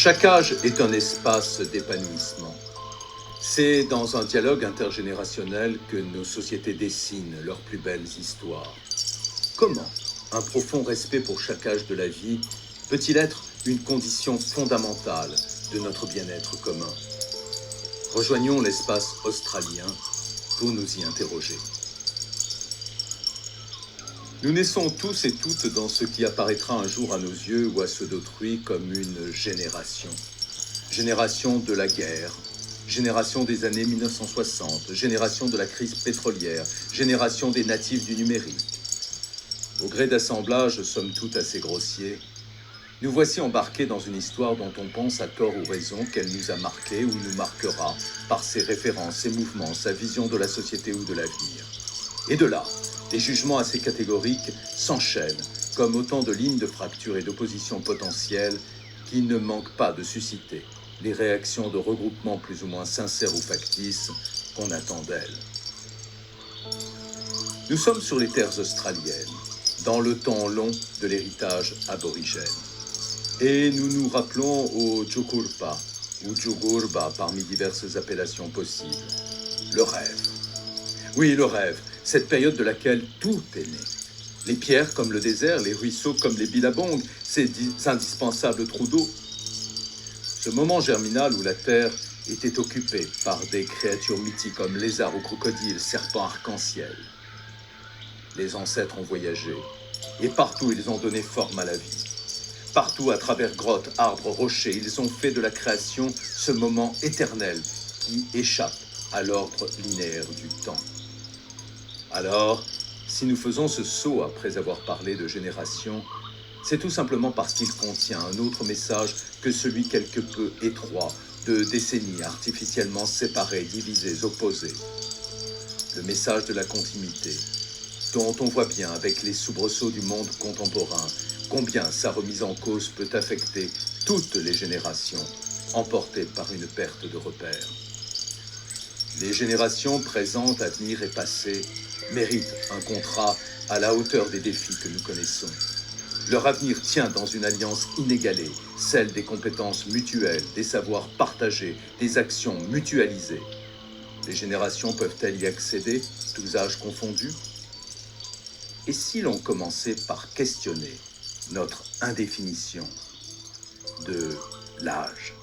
Chaque âge est un espace d'épanouissement. C'est dans un dialogue intergénérationnel que nos sociétés dessinent leurs plus belles histoires. Comment un profond respect pour chaque âge de la vie peut-il être une condition fondamentale de notre bien-être commun? Rejoignons l'espace australien pour nous y interroger. Nous naissons tous et toutes dans ce qui apparaîtra un jour à nos yeux ou à ceux d'autrui comme une génération. Génération de la guerre, génération des années 1960, génération de la crise pétrolière, génération des natifs du numérique. Au gré d'assemblages somme toute assez grossiers, nous voici embarqués dans une histoire dont on pense à tort ou raison qu'elle nous a marqués ou nous marquera par ses références, ses mouvements, sa vision de la société ou de l'avenir. Et de là, des jugements assez catégoriques s'enchaînent comme autant de lignes de fracture et d'opposition potentielles qui ne manquent pas de susciter les réactions de regroupement plus ou moins sincères ou factices qu'on attend d'elles. Nous sommes sur les terres australiennes, dans le temps long de l'héritage aborigène. Et nous nous rappelons au Djugurpa, ou Djugurba parmi diverses appellations possibles. Le rêve. Oui, le rêve, cette période de laquelle tout est né. Les pierres comme le désert, les ruisseaux comme les billabongs, ces indispensables trous d'eau. Ce moment germinal où la terre était occupée par des créatures mythiques comme lézards ou crocodiles, serpents arc-en-ciel. Les ancêtres ont voyagé, et partout ils ont donné forme à la vie. Partout, à travers grottes, arbres, rochers, ils ont fait de la création ce moment éternel qui échappe à l'ordre linéaire du temps. Alors, si nous faisons ce saut après avoir parlé de génération, c'est tout simplement parce qu'il contient un autre message que celui quelque peu étroit de décennies artificiellement séparées, divisées, opposées. Le message de la continuité, dont on voit bien avec les soubresauts du monde contemporain combien sa remise en cause peut affecter toutes les générations, emportées par une perte de repères. Les générations présentes, à venir et passées méritent un contrat à la hauteur des défis que nous connaissons. Leur avenir tient dans une alliance inégalée, celle des compétences mutuelles, des savoirs partagés, des actions mutualisées. Les générations peuvent-elles y accéder, tous âges confondus? Et si l'on commençait par questionner notre indéfinition de l'âge?